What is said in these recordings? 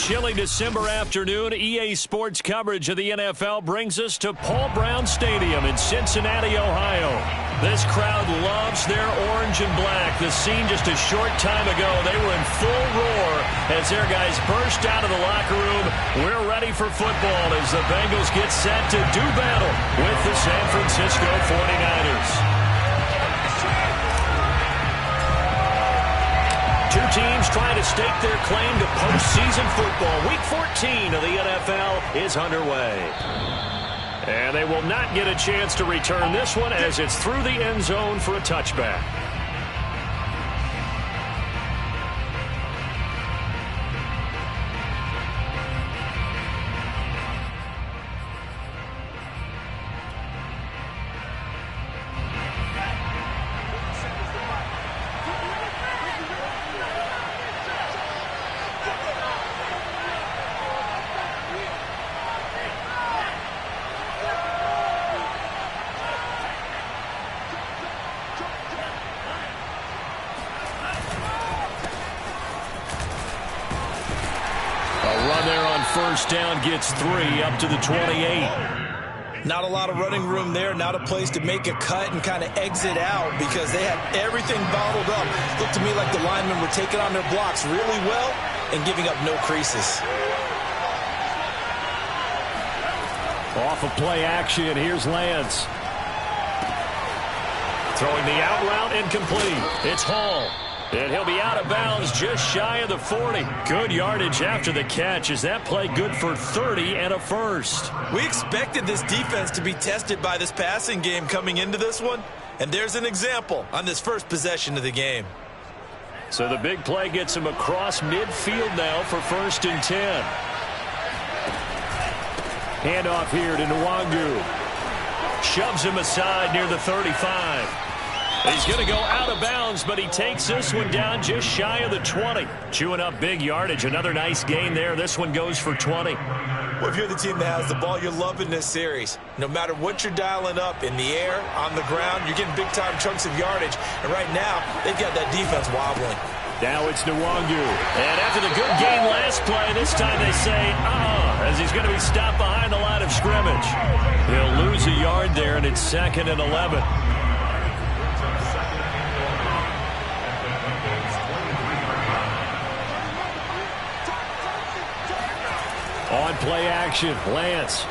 chilly December afternoon, EA Sports coverage of the NFL brings us to Paul Brown Stadium in Cincinnati, Ohio. This crowd loves their orange and black. The scene just a short time ago, they were in full roar as their guys burst out of the locker room. We're ready for football as the Bengals get set to do battle with the San Francisco 49ers. Two teams trying to stake their claim to postseason football. Week 14 of the NFL is underway. And they will not get a chance to return this one as it's through the end zone for a touchback. First down gets 3 up to the 28. Not a lot of running room there, not a place to make a cut and kind of exit out because they had everything bottled up. Looked to me like the linemen were taking on their blocks really well and giving up no creases. Off of play action, here's Lance. Throwing the out route incomplete. It's Hall. And he'll be out of bounds just shy of the 40. Good yardage after the catch. Is that play good for 30 and a first? We expected this defense to be tested by this passing game coming into this one. And there's an example on this first possession of the game. So the big play gets him across midfield now for 1st and 10. Handoff here to Nwangu. Shoves him aside near the 35. He's going to go out of bounds, but he takes this one down just shy of the 20. Chewing up big yardage. Another nice gain there. This one goes for 20. Well, if you're the team that has the ball, you're loving this series. No matter what you're dialing up, in the air, on the ground, you're getting big-time chunks of yardage. And right now, they've got that defense wobbling. Now it's Nwangu. And after the good gain last play, this time they say, as he's going to be stopped behind the line of scrimmage. He'll lose a yard there, and it's 2nd and 11. On play action, Lance.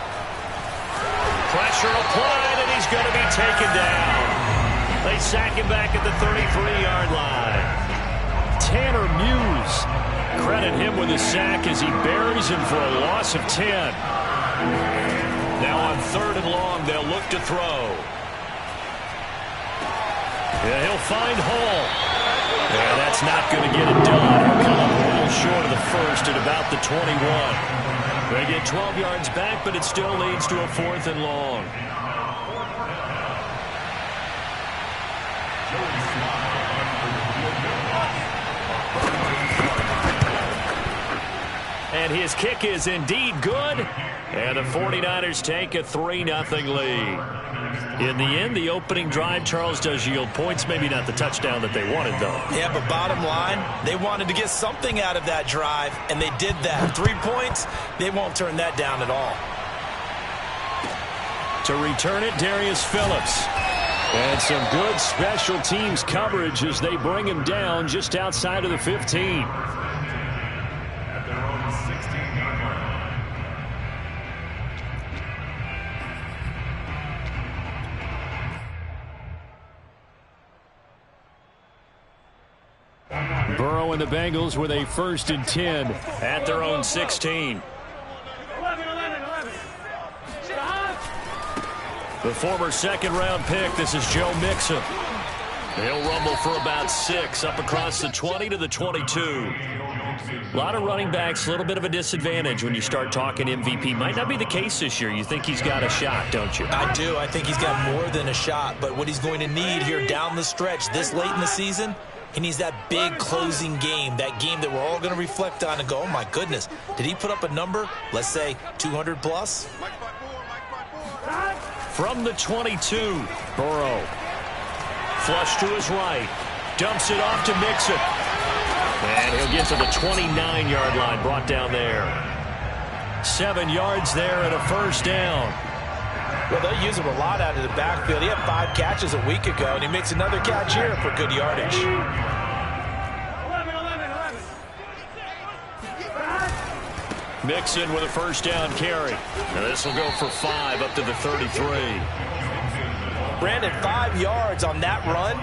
Pressure applied, and he's going to be taken down. They sack him back at the 33-yard line. Tanner Muse. Credit him with a sack as he buries him for a loss of 10. Now on 3rd and long, they'll look to throw. Yeah, he'll find Hall. Yeah, that's not going to get it done. He'll come up a little short of the first at about the 21. They get 12 yards back, but it still leads to a 4th and long. And his kick is indeed good. And the 49ers take a 3-0 lead. In the end, the opening drive, Charles, does yield points. Maybe not the touchdown that they wanted, though. Yeah, but bottom line, they wanted to get something out of that drive, and they did that. 3 points, they won't turn that down at all. To return it, Darius Phillips. And some good special teams coverage as they bring him down just outside of the 15. Burrow and the Bengals with a 1st and 10 at their own 16. The former 2nd-round pick, this is Joe Mixon. He'll rumble for about 6 up across the 20 to the 22. A lot of running backs, a little bit of a disadvantage when you start talking MVP. Might not be the case this year. You think he's got a shot, don't you? I do. I think he's got more than a shot. But what he's going to need here down the stretch this late in the season, he needs that big closing game, that game that we're all going to reflect on and go, oh, my goodness, did he put up a number, let's say 200 plus? From the 22, Burrow. Flush to his right. Dumps it off to Mixon. And he'll get to the 29-yard line, brought down there. 7 yards there and a first down. Well, they'll use him a lot out of the backfield. He had 5 catches a week ago, and he makes another catch here for good yardage. Mixon with a first down carry. And this will go for 5 up to the 33. Brandon, 5 yards on that run.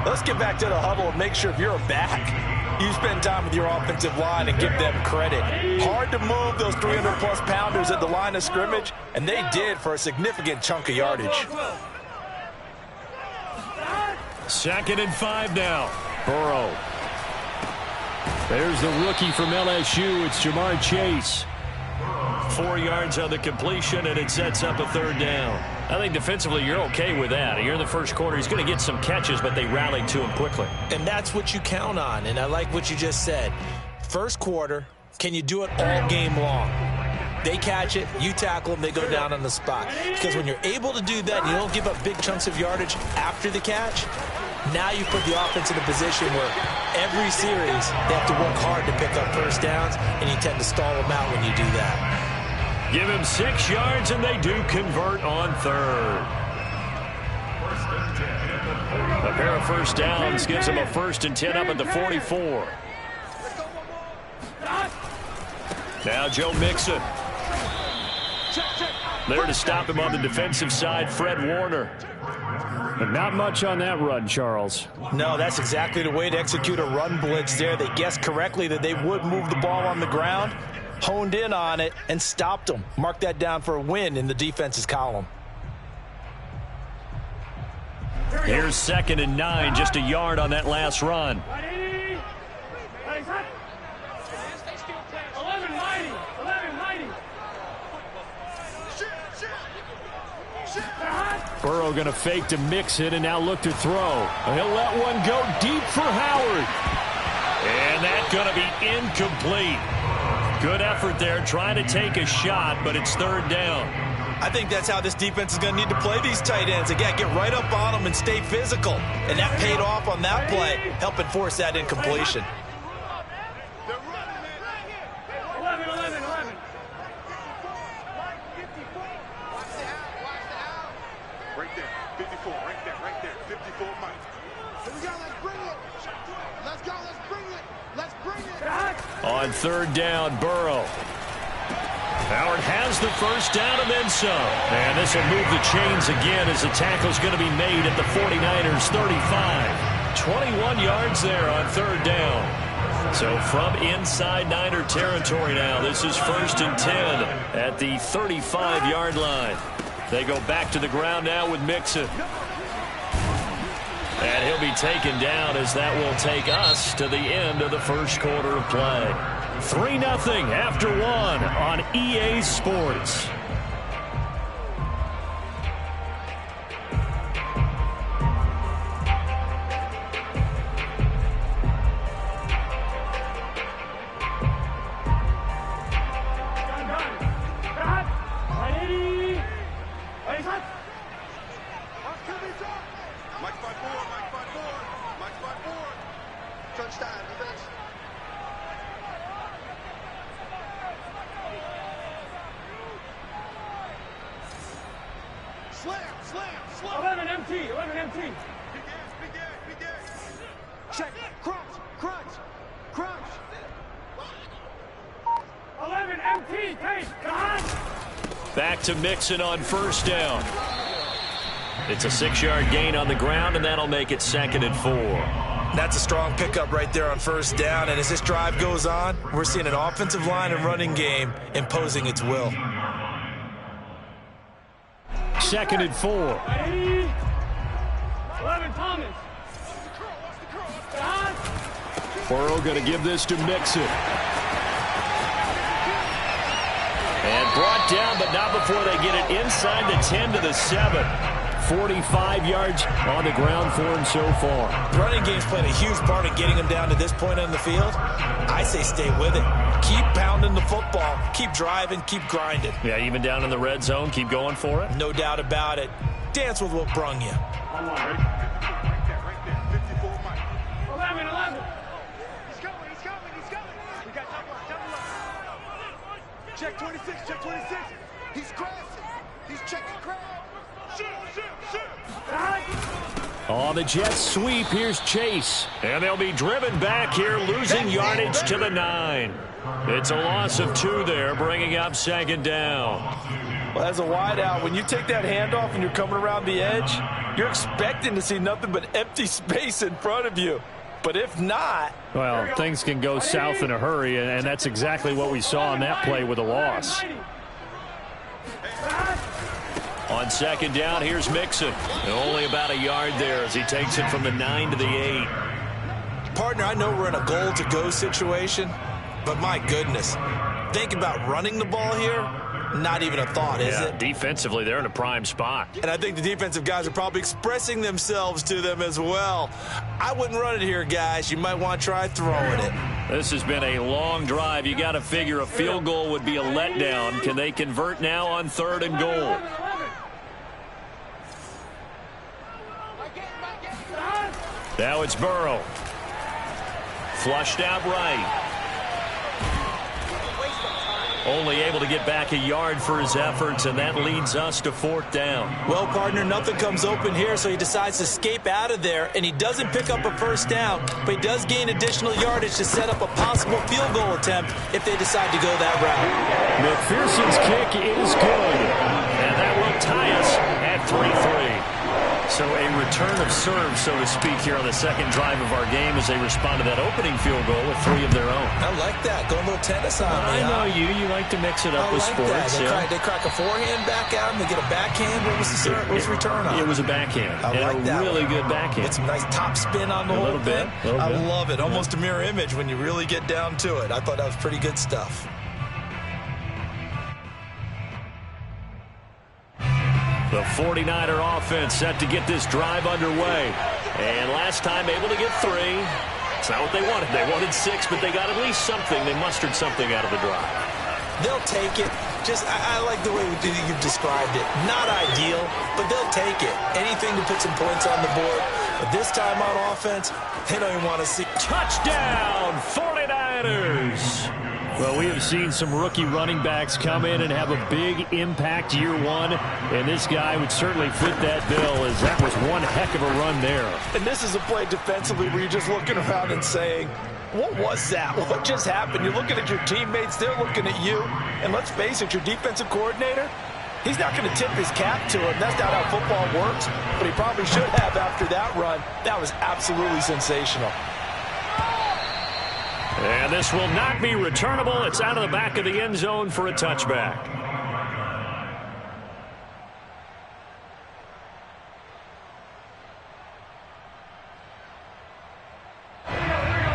Let's get back to the huddle and make sure if you're a back, you spend time with your offensive line and give them credit. Hard to move those 300-plus pounders at the line of scrimmage, and they did for a significant chunk of yardage. 2nd and 5 now. Burrow. There's the rookie from LSU. It's Jamar Chase. 4 yards on the completion, and it sets up a 3rd down. I think defensively you're okay with that. Here in the first quarter, he's going to get some catches, but they rallied to him quickly. And that's what you count on, and I like what you just said. First quarter, can you do it all game long? They catch it, you tackle them, they go down on the spot. Because when you're able to do that, you don't give up big chunks of yardage after the catch. Now you put the offense in a position where every series they have to work hard to pick up first downs, and you tend to stall them out when you do that. Give him 6 yards, and they do convert on 3rd. A pair of first downs gives him a 1st and 10 up at the 44. Now Joe Mixon. There to stop him on the defensive side, Fred Warner. But not much on that run, Charles. No, that's exactly the way to execute a run blitz there. They guessed correctly that they would move the ball on the ground, honed in on it, and stopped them. Mark that down for a win in the defense's column. Here's 2nd and 9, just a yard on that last run. Burrow going to fake to Mixon and now look to throw. He'll let one go deep for Howard. And that's going to be incomplete. Good effort there, trying to take a shot, but it's 3rd down. I think that's how this defense is going to need to play these tight ends. Again, get right up on them and stay physical. And that paid off on that play, helping force that incompletion. Right there, 54, right there, 54 Mike. Here we go, let's bring it. Let's go, let's bring it. On 3rd down, Burrow. Howard has the first down and then some. And this will move the chains again as the tackle's going to be made at the 49ers 35. 21 yards there on 3rd down. So from inside Niner territory now, this is 1st and 10 at the 35-yard line. They go back to the ground now with Mixon. And he'll be taken down as that will take us to the end of the first quarter of play. 3-0 after 1 on EA Sports. Check, crunch. 11 MT, Back to Mixon on 1st down. It's a 6-yard gain on the ground, and that'll make it 2nd and 4. That's a strong pickup right there on 1st down, and as this drive goes on, we're seeing an offensive line and running game imposing its will. 2nd and 4. 11 Thomas. Burrow going to give this to Mixon. And brought down, but not before they get it inside the 10 to the 7. 45 yards on the ground for him so far. The running game's playing a huge part in getting him down to this point on the field. I say stay with it. Keep pounding the football. Keep driving. Keep grinding. Yeah, even down in the red zone, keep going for it. No doubt about it. Dance with what brung you. Right there, 54 Mike. 11. He's Check 26, check 26. He's crashing. He's checking crash. Shoot. On the Jets sweep, here's Chase. And they'll be driven back here, losing yardage to the 9. It's a loss of 2 there, bringing up second down. Well, as a wideout, when you take that handoff and you're coming around the edge, you're expecting to see nothing but empty space in front of you. But if not... Well, things can go south in a hurry, and that's exactly what we saw on that play with a loss. On second down, here's Mixon. Only about a yard there as he takes it from the 9 to the 8. Partner, I know we're in a goal-to-go situation, but my goodness, think about running the ball here. Not even a thought, is it? Defensively, they're in a prime spot. And I think the defensive guys are probably expressing themselves to them as well. I wouldn't run it here, guys. You might want to try throwing it. This has been a long drive. You got to figure a field goal would be a letdown. Can they convert now on 3rd and goal? Now it's Burrow. Flushed out right. Only able to get back a yard for his efforts, and that leads us to 4th down. Well, partner, nothing comes open here, so he decides to escape out of there, and he doesn't pick up a first down, but he does gain additional yardage to set up a possible field goal attempt if they decide to go that route. McPherson's kick is good, and that will tie us at 3-3. So a return of serve, so to speak, here on the second drive of our game as they respond to that opening field goal with 3 of their own. I like that. Going a little tennis on me. I know you like to mix it up with sports. They crack a forehand back out and they get a backhand. What was the return on? It was a backhand. I like that. Really good backhand. With some nice top spin on the whole thing. I love it. Almost a mirror image when you really get down to it. I thought that was pretty good stuff. The 49er offense set to get this drive underway. And last time able to get 3. It's not what they wanted. They wanted 6, but they got at least something. They mustered something out of the drive. They'll take it. I like the way you've described it. Not ideal, but they'll take it. Anything to put some points on the board. But this time on offense, they don't even want to see. Touchdown, 49ers! Well, we have seen some rookie running backs come in and have a big impact year 1, and this guy would certainly fit that bill, as that was one heck of a run there. And this is a play defensively where you're just looking around and saying, what was that? What just happened? You're looking at your teammates, they're looking at you, and let's face it, your defensive coordinator, he's not going to tip his cap to him. That's not how football works, but he probably should have after that run. That was absolutely sensational. And this will not be returnable. It's out of the back of the end zone for a touchback.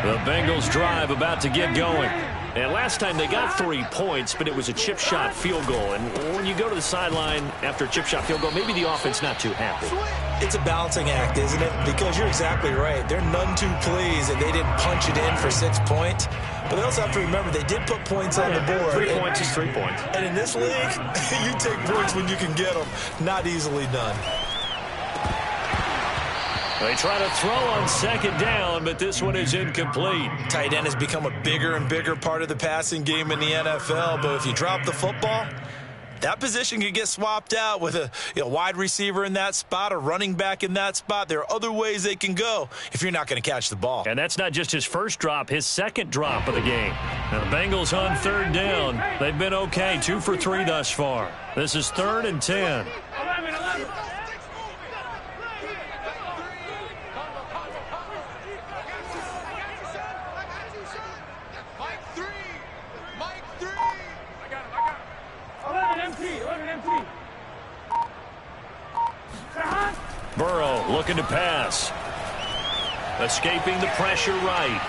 The Bengals drive about to get going. And last time they got 3 points, but it was a chip shot field goal. And when you go to the sideline after a chip shot field goal, maybe the offense not too happy. It's a balancing act, isn't it? Because you're exactly right. They're none too pleased that they didn't punch it in for 6 points. But they also have to remember they did put points on the board. 3 points is 3 points. And in this league, you take points when you can get them. Not easily done. They try to throw on second down, but this one is incomplete. Tight end has become a bigger and bigger part of the passing game in the NFL. But if you drop the football, that position can get swapped out with a wide receiver in that spot, a running back in that spot. There are other ways they can go if you're not going to catch the ball. And that's not just his first drop, his second drop of the game. Now the Bengals on 3rd down. They've been okay, 2 for 3 thus far. This is 3rd and 10. Burrow looking to pass. Escaping the pressure right.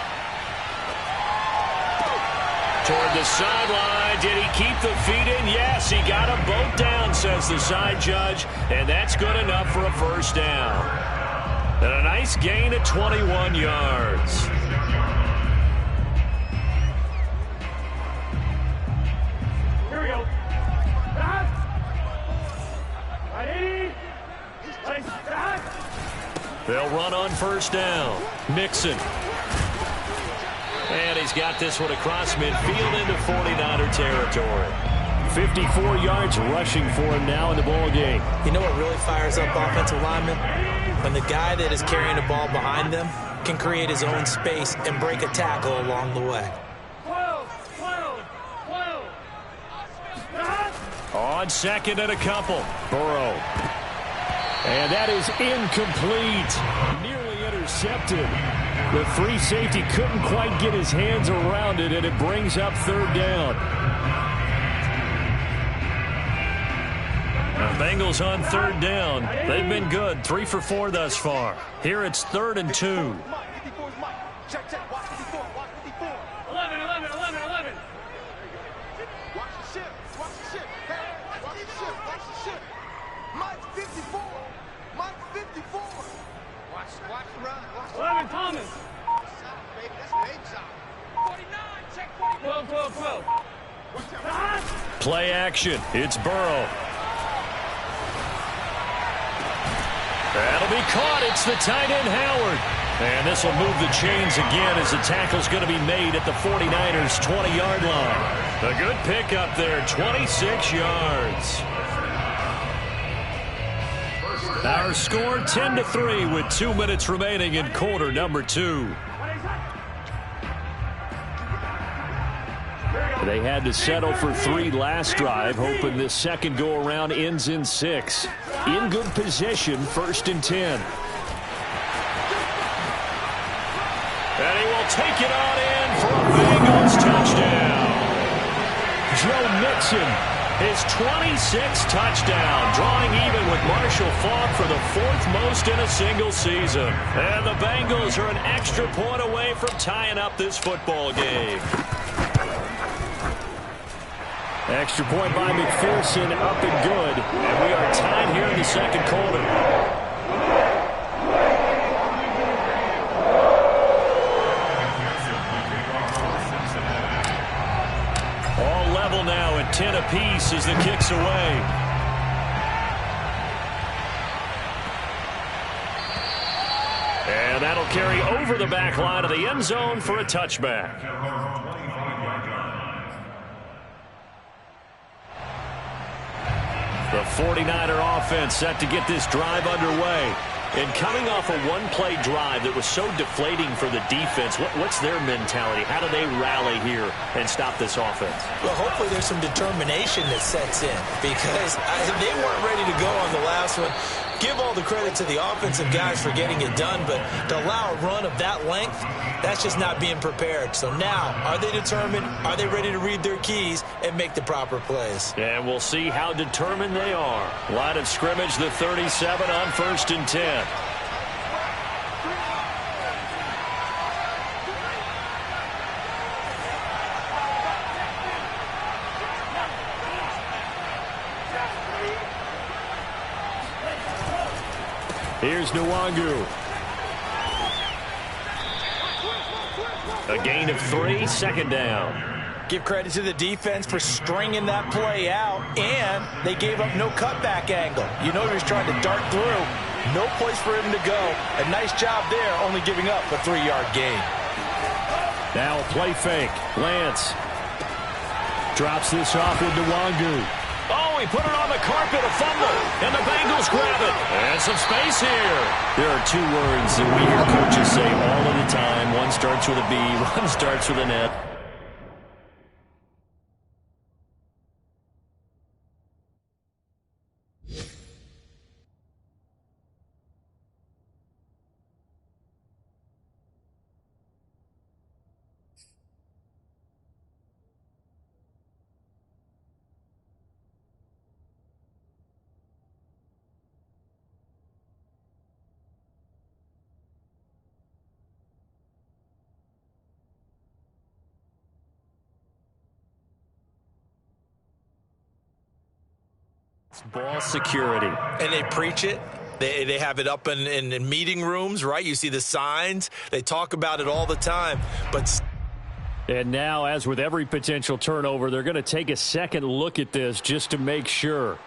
Toward the sideline. Did he keep the feet in? Yes, he got them both down, says the side judge. And that's good enough for a first down. And a nice gain of 21 yards. Here we go. They'll run on first down. Mixon. And he's got this one across midfield into 49er territory. 54 yards rushing for him now in the ball game. You know what really fires up offensive linemen? When the guy that is carrying the ball behind them can create his own space and break a tackle along the way. 12. On second and a couple. Burrow. And that is incomplete. Nearly intercepted. The free safety couldn't quite get his hands around it, and it brings up third down. The Bengals on third down. They've been good. 3 for 4 thus far. Here it's 3rd and 2. 11. Watch the ship. Hey, watch the ship. Mike's 54. Mike's 54. Watch the run. 11, Thomas. Baby, that's baby shot. 49, check 49. 12. Play action. It's Burrow. That'll be caught. It's the tight end, Howard. And this will move the chains again as the tackle's going to be made at the 49ers' 20-yard line. A good pickup there, 26 yards. Our score 10-3 with 2 minutes remaining in quarter number 2. They had to settle for 3 last drive, hoping this second go-around ends in 6. In good position, 1st and 10. And he will take it on in for a Bengals touchdown. Joe Mixon, his 26th touchdown, drawing even with Marshall Faulk for the 4th most in a single season. And the Bengals are an extra point away from tying up this football game. Extra point by McPherson, up and good. And we are tied here in the second quarter. All level now at 10 apiece as the kick's away. And that'll carry over the back line of the end zone for a touchback. The 49er offense set to get this drive underway. And coming off a one-play drive that was so deflating for the defense, what's their mentality? How do they rally here and stop this offense? Well, hopefully there's some determination that sets in because they weren't ready to go on the last one. Give all the credit to the offensive guys for getting it done, but to allow a run of that length, that's just not being prepared. So now, are they determined? Are they ready to read their keys and make the proper plays? And we'll see how determined they are. Line of scrimmage, the 37 on 1st and 10. Here's Nwangu. A gain of 3, 2nd down. Give credit to the defense for stringing that play out, and they gave up no cutback angle. You know he was trying to dart through. No place for him to go. A nice job there, only giving up a 3-yard gain. Now a play fake. Lance drops this off with Nwangu. Oh, he put it on the carpet, a fumble, and the Bengals grab it. And some space here. There are 2 words that we hear coaches say all of the time. One starts with a B, one starts with an F. Ball security. And they preach it. They have it up in meeting rooms, right? You see the signs. They talk about it all the time. And now, as with every potential turnover, they're going to take a second look at this just to make sure.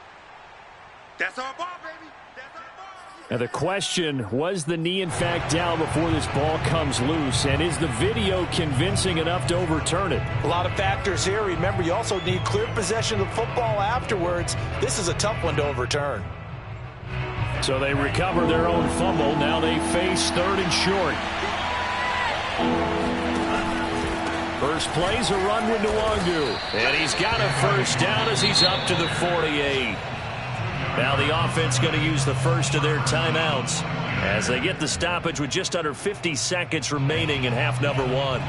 That's our ball, baby. That's our ball. Now the question, was the knee in fact down before this ball comes loose? And is the video convincing enough to overturn it? A lot of factors here. Remember, you also need clear possession of the football afterwards. This is a tough one to overturn. So they recover their own fumble. Now they face 3rd and short. First play's a run with Nwangu. And he's got a first down as he's up to the 48. Now the offense going to use the first of their timeouts as they get the stoppage with just under 50 seconds remaining in half number 1.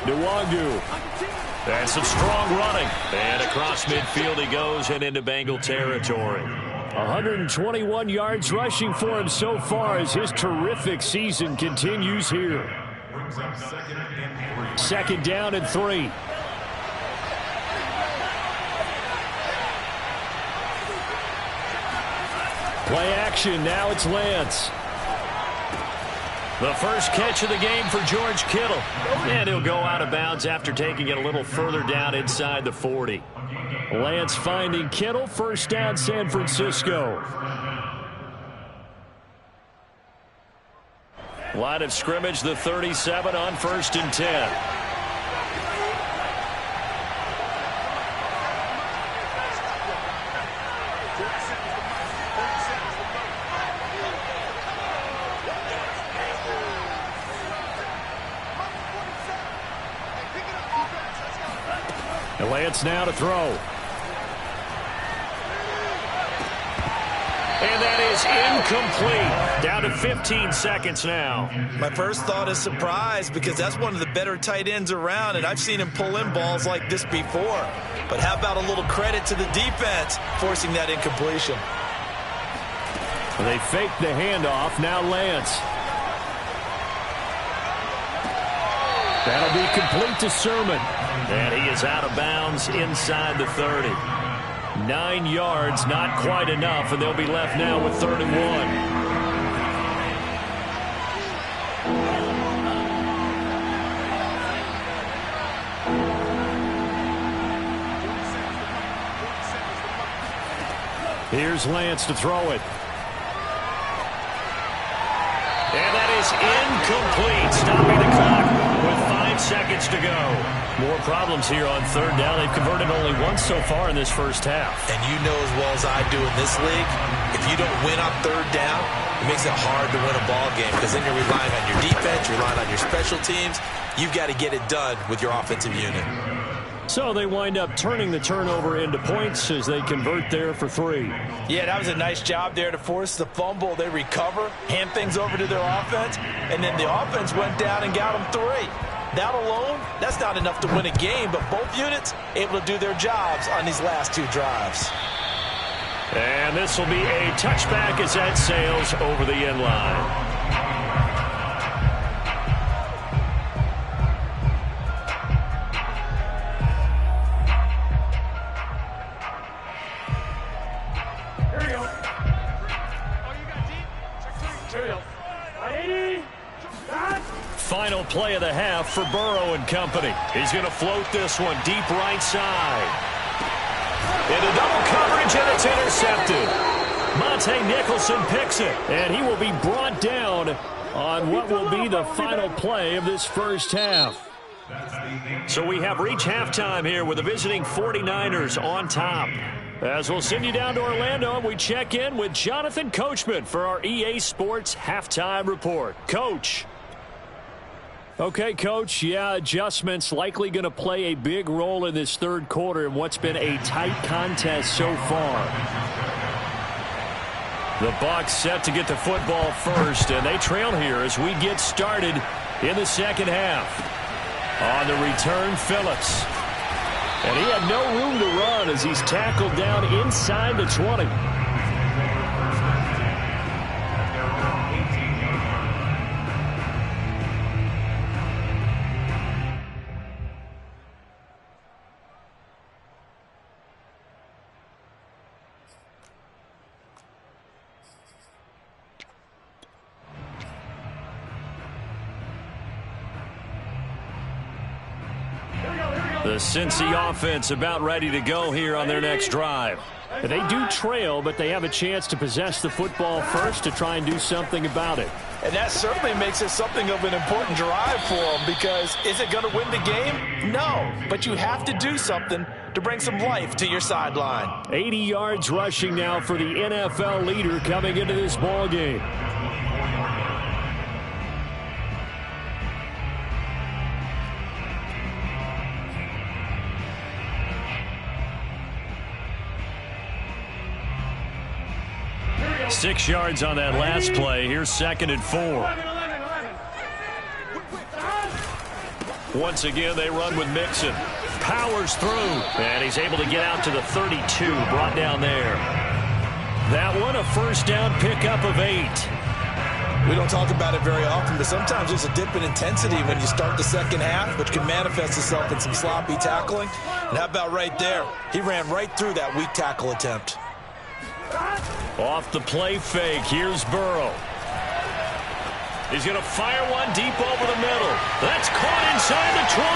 Nwangu. And some strong running. And across midfield he goes and into Bengal territory. 121 yards rushing for him so far as his terrific season continues here. 2nd down and 3. Play action. Now it's Lance. The first catch of the game for George Kittle. And he'll go out of bounds after taking it a little further down inside the 40. Lance finding Kittle. First down, San Francisco. Line of scrimmage, the 37 on 1st and 10. Lance now to throw. And that is incomplete. Down to 15 seconds now. My first thought is surprise because that's one of the better tight ends around, and I've seen him pull in balls like this before. But how about a little credit to the defense forcing that incompletion? They fake the handoff. Now Lance. That'll be complete to Sermon. And he is out of bounds inside the 30. 9 yards, not quite enough, and they'll be left now with 3rd and 1. Here's Lance to throw it. And that is incomplete, stopping the clock with 5 seconds to go. More problems here on 3rd down. They've converted only once so far in this first half. And you know as well as I do in this league, if you don't win on 3rd down, it makes it hard to win a ball game because then you're relying on your defense, you're relying on your special teams. You've got to get it done with your offensive unit. So they wind up turning the turnover into points as they convert there for 3. Yeah, that was a nice job there to force the fumble. They recover, hand things over to their offense, and then the offense went down and got them 3. That alone, that's not enough to win a game, but both units able to do their jobs on these last 2 drives. And this will be a touchback as that sails over the end line. Final play of the half for Burrow and company. He's going to float this one deep right side. Into double coverage, and it's intercepted. Monte Nicholson picks it, and he will be brought down on what will be the final play of this first half. So we have reached halftime here with the visiting 49ers on top. As we'll send you down to Orlando, we check in with Jonathan Coachman for our EA Sports Halftime Report. Coach. Okay, Coach, yeah, adjustments likely going to play a big role in this 3rd quarter in what's been a tight contest so far. The Bucs set to get the football first, and they trail here as we get started in the 2nd half. On the return, Phillips. And he had no room to run as he's tackled down inside the 20. The Cincy offense about ready to go here on their next drive. They do trail, but they have a chance to possess the football first to try and do something about it. And that certainly makes it something of an important drive for them, because is it going to win the game? No, but you have to do something to bring some life to your sideline. 80 yards rushing now for the NFL leader coming into this ball game. Six yards on that last play. Here's 2nd and 4. Once again, they run with Mixon. Powers through, and he's able to get out to the 32, brought down there. That one, a first down pickup of 8. We don't talk about it very often, but sometimes there's a dip in intensity when you start the second half, which can manifest itself in some sloppy tackling. And how about right there? He ran right through that weak tackle attempt. Off the play fake, here's Burrow. He's going to fire one deep over the middle. That's caught inside the 20.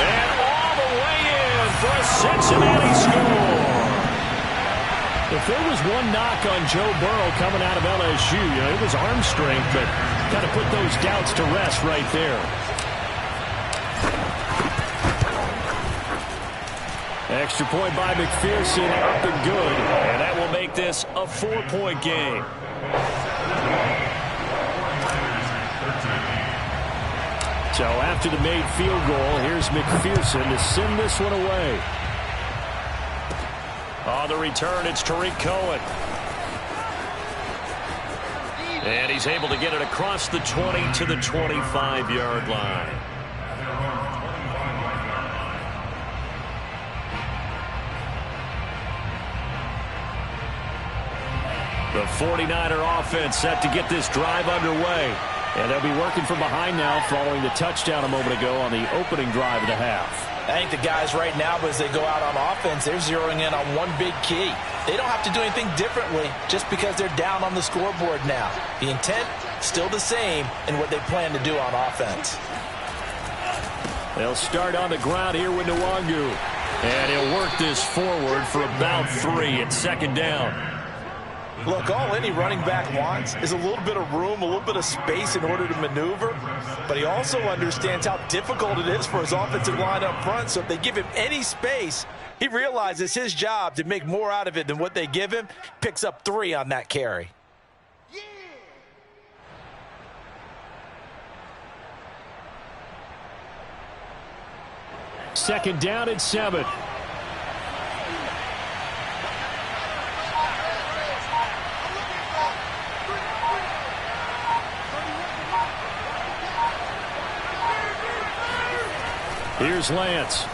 And all the way in for a Cincinnati score. If there was one knock on Joe Burrow coming out of LSU, it was arm strength, but kind of put those doubts to rest right there. Extra point by McPherson, up and good. And that will make this a 4-point game. So after the made field goal, here's McPherson to send this one away. On the return, it's Tariq Cohen. And he's able to get it across the 20 to the 25-yard line. The 49er offense set to get this drive underway. And they'll be working from behind now following the touchdown a moment ago on the opening drive of the half. I think the guys right now, as they go out on offense, they're zeroing in on one big key. They don't have to do anything differently just because they're down on the scoreboard now. The intent, still the same in what they plan to do on offense. They'll start on the ground here with Nwangu. And he'll work this forward for about 3 at 2nd down. Look, all any running back wants is a little bit of room, a little bit of space in order to maneuver. But he also understands how difficult it is for his offensive line up front. So if they give him any space, he realizes his job to make more out of it than what they give him. Picks up 3 on that carry. Second down at 7. Here's Lance.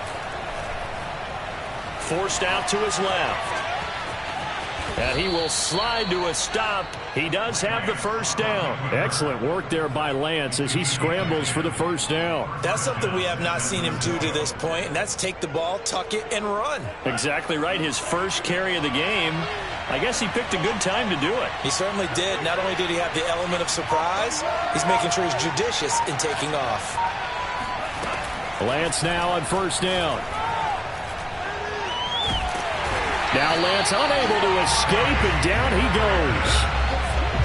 Forced out to his left. And he will slide to a stop. He does have the first down. Excellent work there by Lance as he scrambles for the first down. That's something we have not seen him do to this point, and that's take the ball, tuck it, and run. Exactly right. His first carry of the game. I guess he picked a good time to do it. He certainly did. Not only did he have the element of surprise, he's making sure he's judicious in taking off. Lance now on first down. Now Lance unable to escape, and down he goes.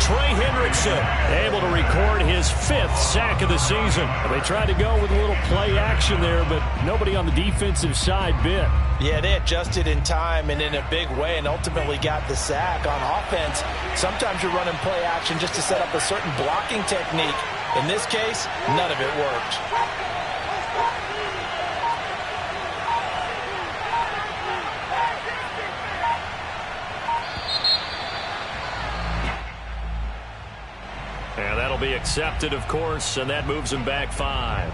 Trey Hendrickson able to record his 5th sack of the season. They tried to go with a little play action there, but nobody on the defensive side bit. Yeah, they adjusted in time and in a big way and ultimately got the sack. On offense, sometimes you're running play action just to set up a certain blocking technique. In this case, none of it worked. And that'll be accepted, of course, and that moves him back 5.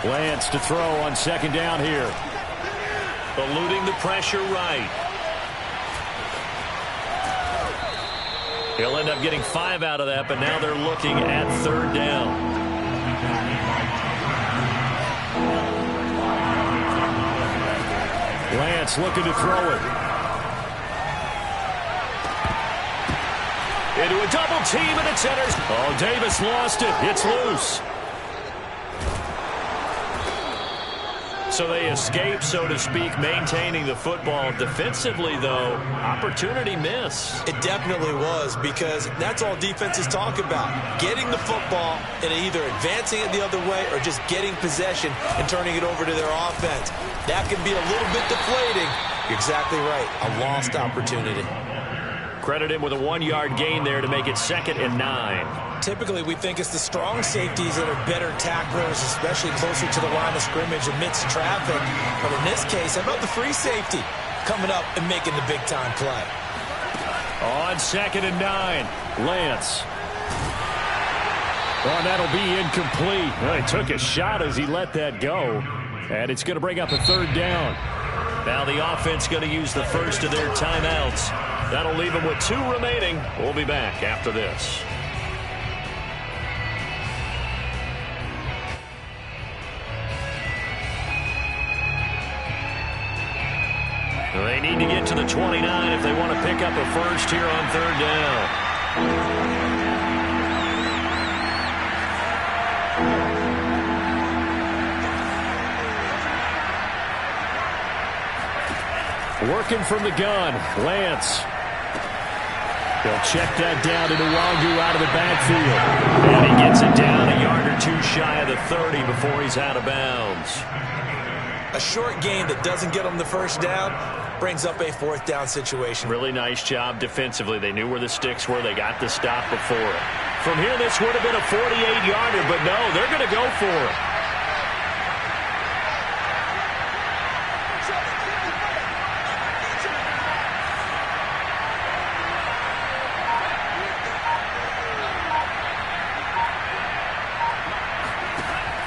Lance to throw on second down here. Eluding the pressure right. He'll end up getting 5 out of that, but now they're looking at 3rd down. Lance looking to throw it. Into a double team, and it centers. Oh, Davis lost it. It's loose. So they escape, so to speak, maintaining the football. Defensively, though, opportunity miss. It definitely was, because that's all defenses talk about. Getting the football and either advancing it the other way or just getting possession and turning it over to their offense. That can be a little bit deflating. You're exactly right. A lost opportunity. Credit him with a 1-yard gain there to make it 2nd and 9. Typically, we think it's the strong safeties that are better tacklers, especially closer to the line of scrimmage amidst traffic. But in this case, how about the free safety coming up and making the big-time play? On 2nd and 9, Lance. Well, that'll be incomplete. Well, he took a shot as he let that go. And it's going to bring up a 3rd down. Now the offense going to use the first of their timeouts. That'll leave them with 2 remaining. We'll be back after this. They need to get to the 29 if they want to pick up a first here on 3rd down. Working from the gun, Lance. They'll check that down to Nwangu out of the backfield. And he gets it down a yard or 2 shy of the 30 before he's out of bounds. A short gain that doesn't get them the first down brings up a 4th down situation. Really nice job defensively. They knew where the sticks were. They got the stop before it. From here, this would have been a 48-yarder, but no, they're going to go for it.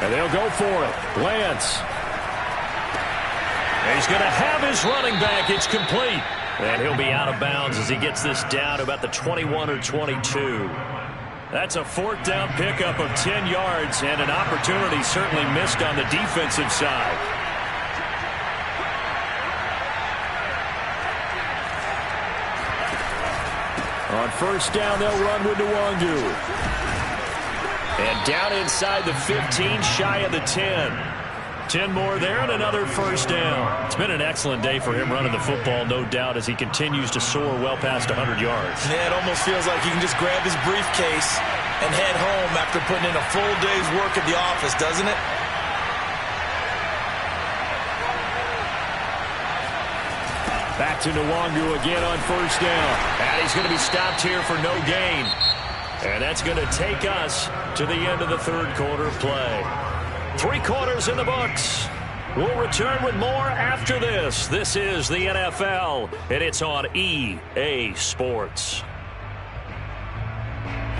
And they'll go for it. Lance. He's going to have his running back. It's complete. And he'll be out of bounds as he gets this down to about the 21 or 22. That's a 4th down pickup of 10 yards and an opportunity certainly missed on the defensive side. On 1st down, they'll run with Nwangu. And down inside the 15, shy of the 10. 10 more there and another 1st down. It's been an excellent day for him running the football, no doubt, as he continues to soar well past 100 yards. Yeah, it almost feels like he can just grab his briefcase and head home after putting in a full day's work at the office, doesn't it? Back to Nwangu again on 1st down. And he's going to be stopped here for no gain. And that's going to take us to the end of the 3rd quarter play. 3 quarters in the books. We'll return with more after this. This is the NFL, and it's on EA Sports.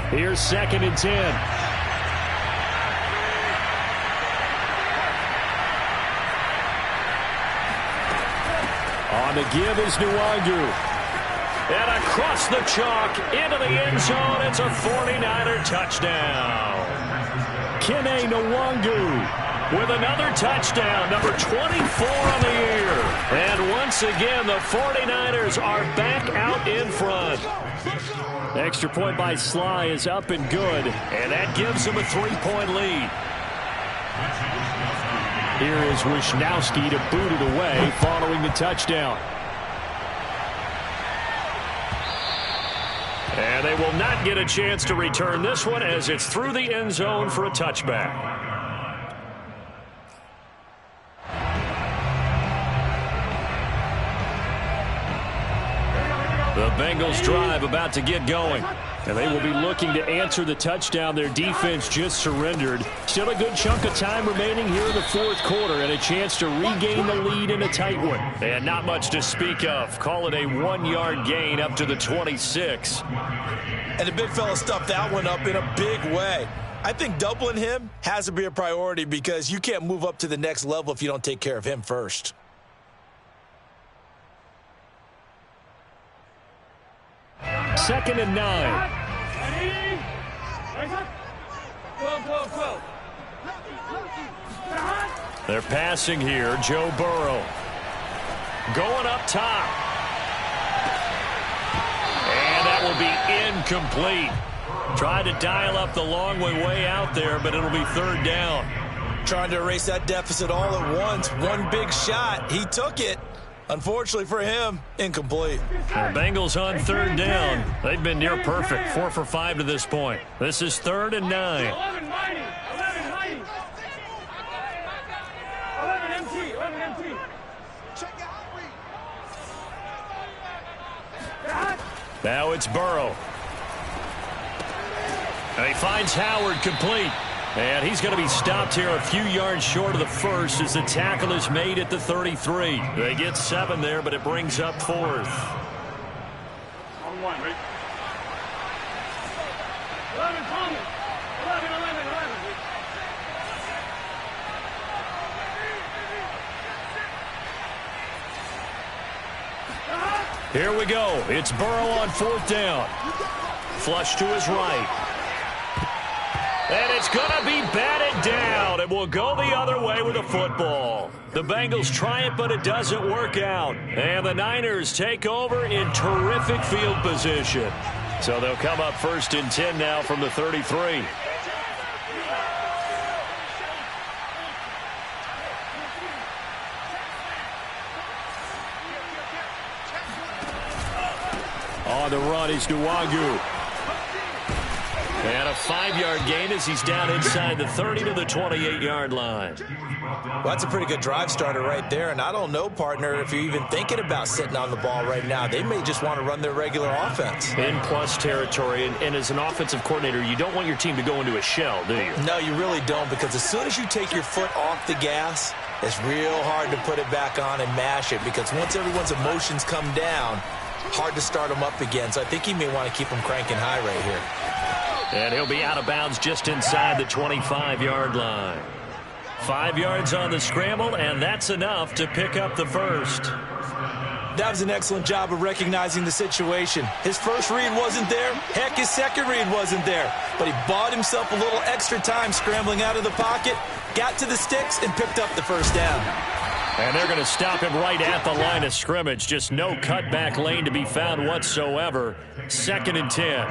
Here's 2nd and 10. On the give is Nwangu. And across the chalk into the end zone. It's a 49er touchdown. Kene Nwangu with another touchdown, number 24 on the year. And once again, the 49ers are back out in front. Extra point by Sly is up and good, and that gives them a 3-point lead. Here is Wisnowski to boot it away following the touchdown. And they will not get a chance to return this one as it's through the end zone for a touchback. The Bengals drive about to get going. And they will be looking to answer the touchdown their defense just surrendered. Still a good chunk of time remaining here in the 4th quarter and a chance to regain the lead in a tight one. And not much to speak of. Call it a 1-yard gain up to the 26. And the big fella stuffed that one up in a big way. I think doubling him has to be a priority because you can't move up to the next level if you don't take care of him first. 2nd and 9. Ready? Raise up. 12. They're passing here. Joe Burrow going up top. And that will be incomplete. Tried to dial up the long way out there, but it'll be 3rd down. Trying to erase that deficit all at once. One big shot. He took it. Unfortunately for him, incomplete. The Bengals on 3rd down. They've been near perfect. 4 for 5 to this point. This is 3rd and 9. 11 mighty. 11 empty. 11 empty. Check out read. Now it's Burrow. And he finds Howard complete. And he's going to be stopped here a few yards short of the first as the tackle is made at the 33. They get 7 there, but it brings up 4th. On 1. 11 Thomas. 11. Here we go. It's Burrow on 4th down. Flush to his right. And it's going to be batted down. It will go the other way with the football. The Bengals try it, but it doesn't work out. And the Niners take over in terrific field position. So they'll come up 1st and 10 now from the 33. On the run is Nwangu. And a 5-yard gain as he's down inside the 30 to the 28-yard line. Well, that's a pretty good drive starter right there. And I don't know, partner, if you're even thinking about sitting on the ball right now. They may just want to run their regular offense. In plus territory. And as an offensive coordinator, you don't want your team to go into a shell, do you? No, you really don't, because as soon as you take your foot off the gas, it's real hard to put it back on and mash it, because once everyone's emotions come down, hard to start them up again. So I think he may want to keep them cranking high right here. And he'll be out of bounds just inside the 25-yard line. 5 yards on the scramble, and that's enough to pick up the first. That was an excellent job of recognizing the situation. His first read wasn't there. Heck, his second read wasn't there. But he bought himself a little extra time scrambling out of the pocket, got to the sticks, and picked up the first down. And they're going to stop him right at the line of scrimmage. Just no cutback lane to be found whatsoever. 2nd and 10.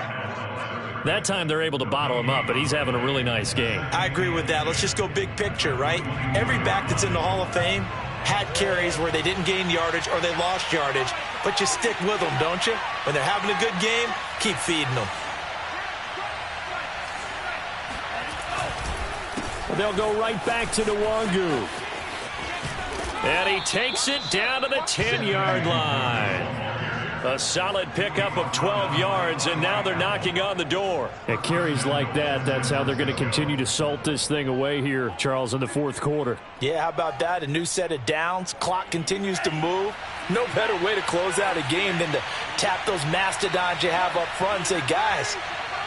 That time they're able to bottle him up, but he's having a really nice game. I agree with that. Let's just go big picture, right? Every back that's in the Hall of Fame had carries where they didn't gain yardage or they lost yardage, but you stick with them, don't you? When they're having a good game, keep feeding them. They'll go right back to Nwangu. And he takes it down to the 10-yard line. A solid pickup of 12 yards, and now they're knocking on the door. At carries like that, that's how they're going to continue to salt this thing away here, Charles, in the 4th quarter. Yeah, how about that? A new set of downs. Clock continues to move. No better way to close out a game than to tap those mastodons you have up front and say, guys,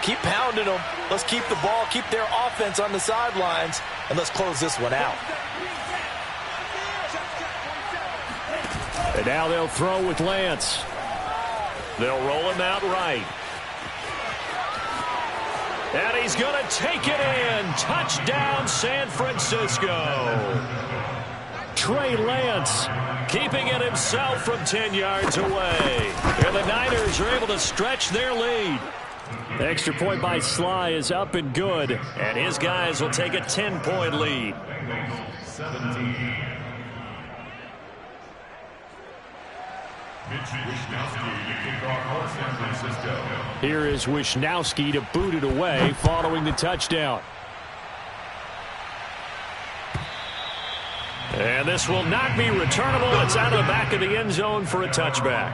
keep pounding them. Let's keep the ball, keep their offense on the sidelines, and let's close this one out. And now they'll throw with Lance. They'll roll him out right. And he's going to take it in. Touchdown, San Francisco. Trey Lance keeping it himself from 10 yards away. And the Niners are able to stretch their lead. The extra point by Sly is up and good. And his guys will take a 10-point lead. 17. Here is Wisnowski to boot it away following the touchdown. And this will not be returnable. It's out of the back of the end zone for a touchback.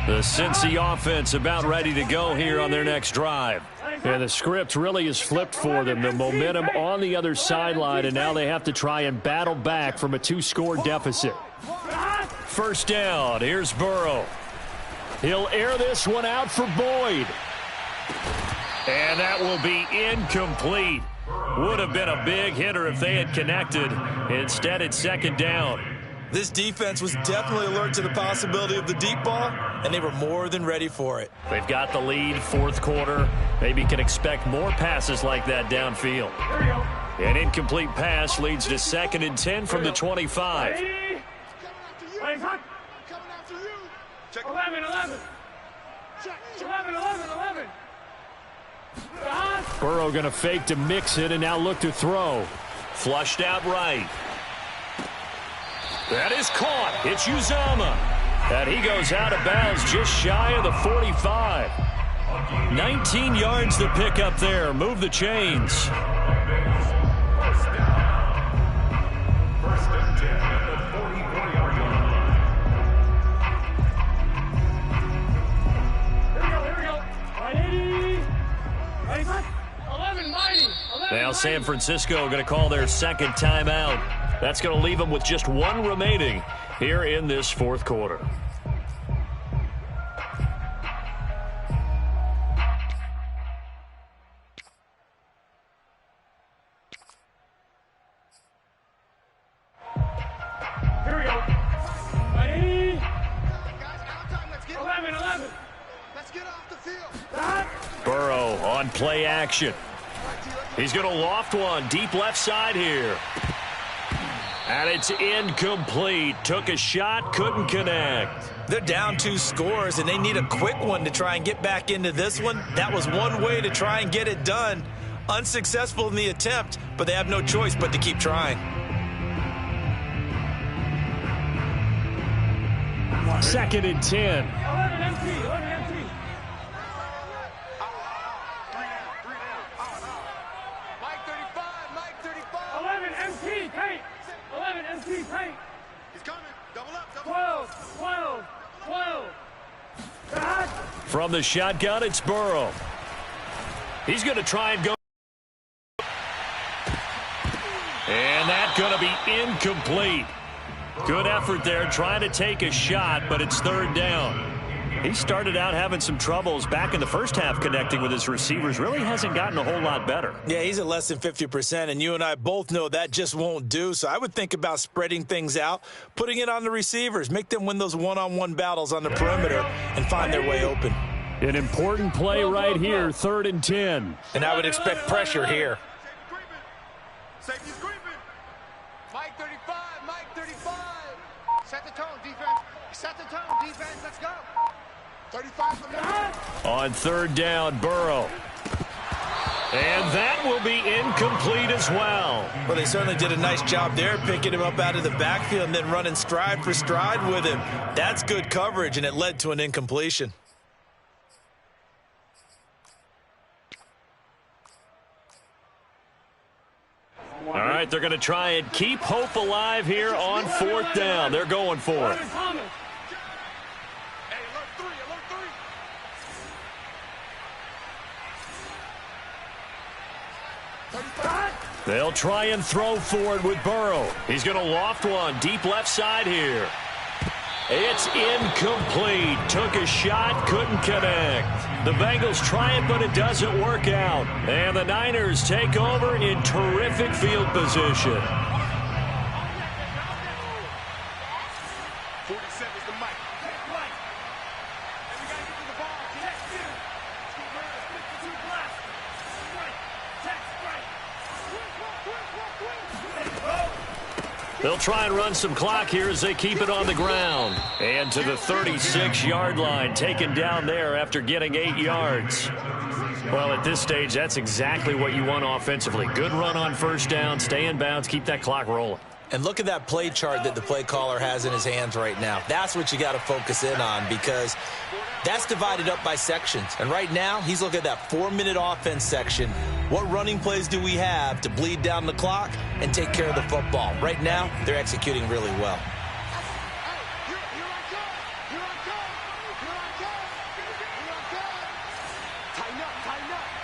The Cincy offense about ready to go here on their next drive. Yeah, the script really is flipped for them. The momentum on the other sideline, and now they have to try and battle back from a 2-score deficit. 1st down. Here's Burrow. He'll air this one out for Boyd. And that will be incomplete. Would have been a big hitter if they had connected. Instead, it's second down. This defense was definitely alert to the possibility of the deep ball, and they were more than ready for it. They've got the lead, fourth quarter. Maybe can expect more passes like that downfield. An incomplete pass leads to 2nd and 10 from the 25. Ready? Coming after you. 11, 11. 11, 11, 11. Burrow going to fake to mix it and now look to throw. Flushed out right. That is caught. It's Uzama. And he goes out of bounds just shy of the 45. 19 yards to pick up there. Move the chains. First and 10 at the 44-yard line. Here we go. 11, 90. Now San Francisco going to call their second timeout. That's going to leave them with just one remaining here in this fourth quarter. Here we go. Ready? Guys, out time. Let's get 11, 11. Let's get off the field. Burrow on play action. He's going to loft one deep left side here. And it's incomplete. Took a shot, couldn't connect. They're down 2 scores, and they need a quick one to try and get back into this one. That was one way to try and get it done. Unsuccessful in the attempt, but they have no choice but to keep trying. 2nd and 10. 11 MT. 11 MT. 3 down. Mike 35. Mike 35. 11 MT. Paint. 11 MT. Paint. He's coming. Double up. 12. 12. 12. From the shotgun, it's Burrow. He's going to try and go. And that's going to be incomplete. Good effort there trying to take a shot, but it's 3rd down. He started out having some troubles back in the first half connecting with his receivers. Really hasn't gotten a whole lot better. Yeah, he's at less than 50%, and you and I both know that just won't do. So I would think about spreading things out, putting it on the receivers, make them win those one-on-one battles on the perimeter, and find their way open. An important play right here, 3rd and 10. And I would expect pressure here. Safety's creeping. Mike 35. Mike 35. Set the tone, defense. Set the tone, defense. Let's go. 35 from there. On 3rd down, Burrow. And that will be incomplete as well. Well, they certainly did a nice job there, picking him up out of the backfield and then running stride for stride with him. That's good coverage, and it led to an incompletion. All right, they're going to try and keep hope alive here on 4th down. They're going for it. Hey, alert 3. Alert 3. 35. They'll try and throw for it with Burrow. He's going to loft one deep left side here. It's incomplete. Took a shot, couldn't connect. The Bengals try it, but it doesn't work out. And the Niners take over in terrific field position. 47 is the mic. And we got to get to the ball. They'll try and run some clock here as they keep it on the ground. And to the 36-yard line, taken down there after getting 8 yards. Well, at this stage, that's exactly what you want offensively. Good run on 1st down, stay in bounds, keep that clock rolling. And look at that play chart that the play caller has in his hands right now. That's what you got to focus in on, because that's divided up by sections. And right now, he's looking at that 4-minute offense section. What running plays do we have to bleed down the clock and take care of the football? Right now, they're executing really well.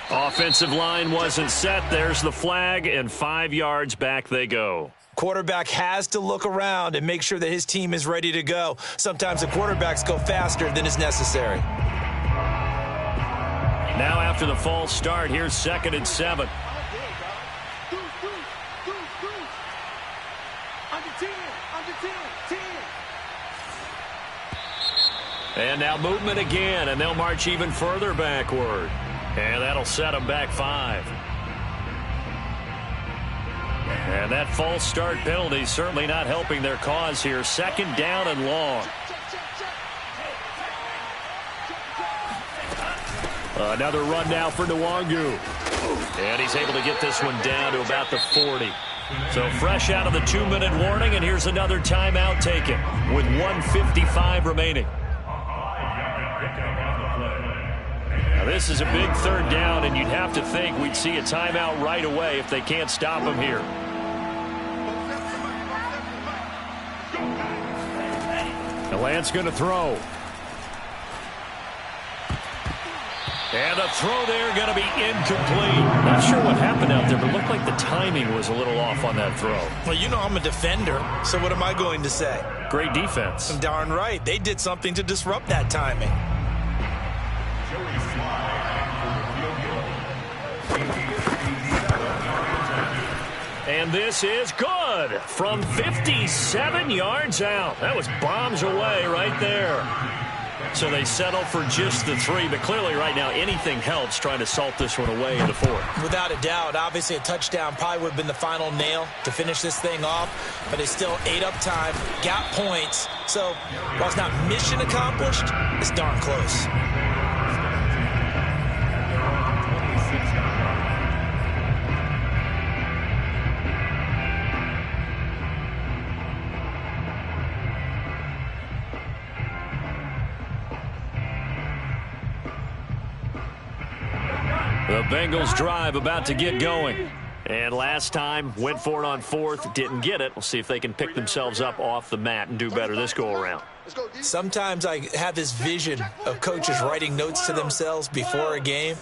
Offensive line wasn't set. There's the flag, and 5 yards back they go. Quarterback has to look around and make sure that his team is ready to go. Sometimes the quarterbacks go faster than is necessary. Now after the false start, here's 2nd and 7. And now movement again, and they'll march even further backward. And that'll set them back 5. And that false start penalty certainly not helping their cause here. 2nd down and long. Another run now for Nwangu. And he's able to get this one down to about the 40. So fresh out of the 2-minute warning, and here's another timeout taken with 1:55 remaining. Now this is a big 3rd down, and you'd have to think we'd see a timeout right away if they can't stop him here. The Lance going to throw. And the throw there going to be incomplete. Not sure what happened out there, but it looked like the timing was a little off on that throw. Well, you know I'm a defender, so what am I going to say? Great defense. Darn right. They did something to disrupt that timing. And this is good from 57 yards out. That was bombs away right there. So they settle for just the 3, but clearly right now anything helps trying to salt this one away in the 4th. Without a doubt, obviously a touchdown probably would have been the final nail to finish this thing off, but it's still ate up time, got points. So while it's not mission accomplished, it's darn close. The Bengals drive about to get going. And last time, went for it on 4th, didn't get it. We'll see if they can pick themselves up off the mat and do better this go-around. Sometimes I have this vision of coaches writing notes to themselves before a game.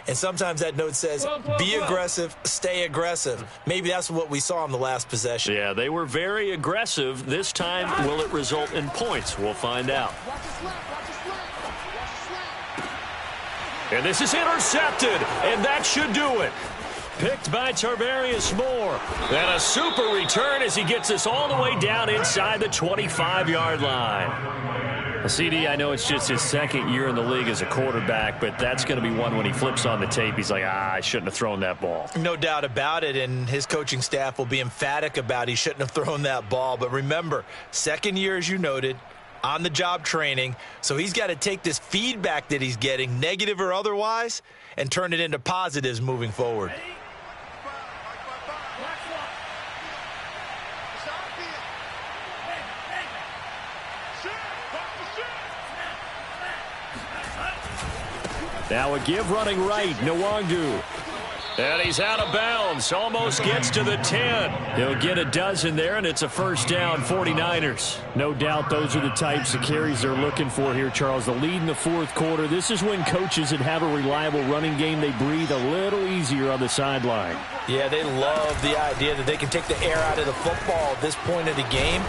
And sometimes that note says, be aggressive, stay aggressive. Maybe that's what we saw in the last possession. Yeah, they were very aggressive. This time, will it result in points? We'll find out. And this is intercepted, and that should do it. Picked by Tarvarius Moore. And a super return as he gets this all the way down inside the 25-yard line. CD, I know it's just his 2nd year in the league as a quarterback, but that's going to be one when he flips on the tape. He's like, I shouldn't have thrown that ball. No doubt about it, and his coaching staff will be emphatic about he shouldn't have thrown that ball. But remember, 2nd year, as you noted, on-the-job training, so he's got to take this feedback that he's getting, negative or otherwise, and turn it into positives moving forward. Now a give running right, Nwangu. And he's out of bounds, almost gets to the 10. He'll get a dozen there, and it's a 1st down, 49ers. No doubt those are the types of carries they're looking for here, Charles. The lead in the 4th quarter. This is when coaches that have a reliable running game, they breathe a little easier on the sideline. Yeah, they love the idea that they can take the air out of the football at this point of the game.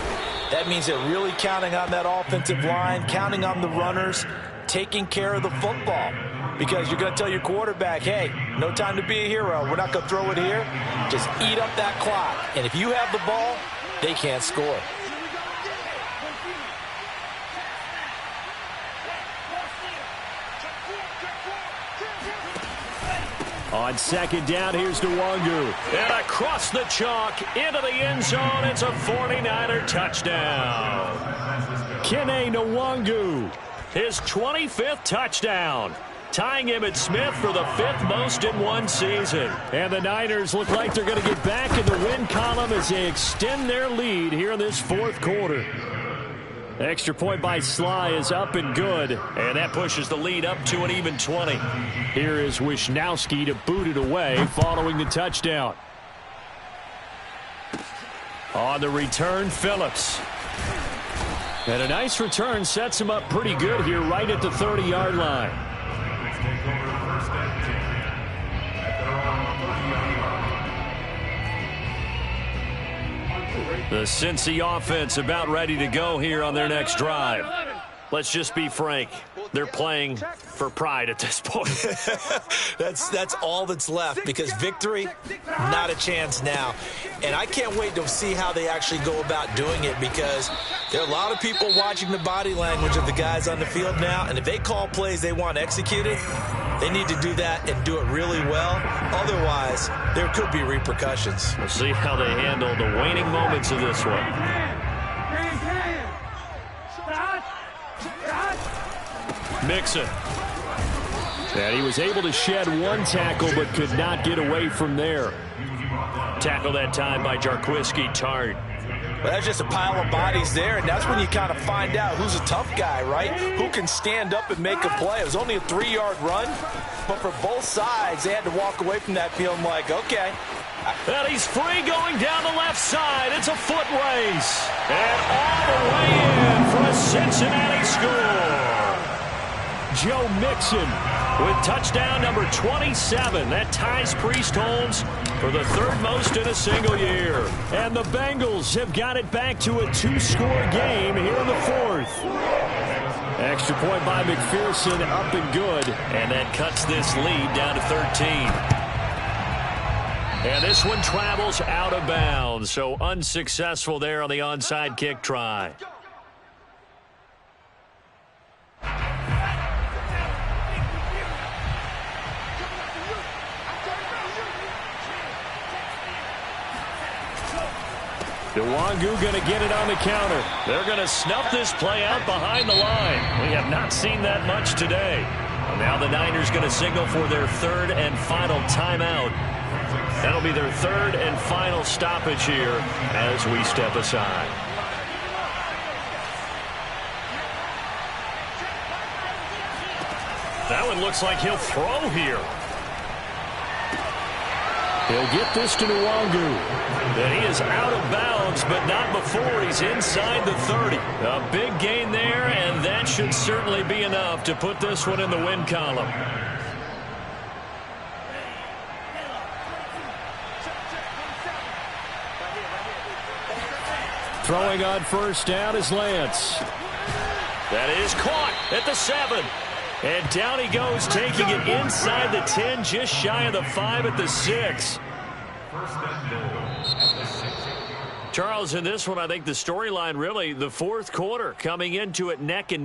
That means they're really counting on that offensive line, counting on the runners, taking care of the football. Because you're going to tell your quarterback, hey, no time to be a hero. We're not going to throw it here. Just eat up that clock. And if you have the ball, they can't score. On 2nd down, here's Nwangu. And across the chalk, into the end zone. It's a 49er touchdown. Kene Nwangu, his 25th touchdown. Tying him at Smith for the 5th most in one season. And the Niners look like they're going to get back in the win column as they extend their lead here in this 4th quarter. Extra point by Sly is up and good. And that pushes the lead up to an even 20. Here is Wisnowski to boot it away following the touchdown. On the return, Phillips. And a nice return sets him up pretty good here right at the 30-yard line. The Cincy offense about ready to go here on their next drive. Let's just be frank. They're playing for pride at this point. That's all that's left, because victory, not a chance now. And I can't wait to see how they actually go about doing it, because there are a lot of people watching the body language of the guys on the field now, and if they call plays they want executed, they need to do that and do it really well. Otherwise, there could be repercussions. We'll see how they handle the waning moments of this one. Mixon. And he was able to shed one tackle but could not get away from there. Tackle that time by Jarquiski Tart. Well, that's just a pile of bodies there, and that's when you kind of find out who's a tough guy, right? Who can stand up and make a play. It was only a 3-yard run, but for both sides, they had to walk away from that feeling like, okay. And he's free going down the left side. It's a foot race. And all the way in for a Cincinnati score. Joe Mixon with touchdown number 27. That ties Priest Holmes for the third most in a single year. And the Bengals have got it back to a 2-score game here in the fourth. Extra point by McPherson, up and good. And that cuts this lead down to 13. And this one travels out of bounds, so unsuccessful there on the onside kick try. Nwangu going to get it on the counter. They're going to snuff this play out behind the line. We have not seen that much today. Well, now the Niners going to signal for their third and final timeout. That'll be their third and final stoppage here as we step aside. That one looks like he'll throw here. He'll get this to Nwangu. And he is out of bounds, but not before he's inside the 30. A big gain there, and that should certainly be enough to put this one in the win column. Throwing on first down is Lance. That is caught at the 7. And down he goes, taking it inside the 10, just shy of the 5 at the 6. Charles, in this one, I think the storyline really, the fourth quarter, coming into it neck and neck.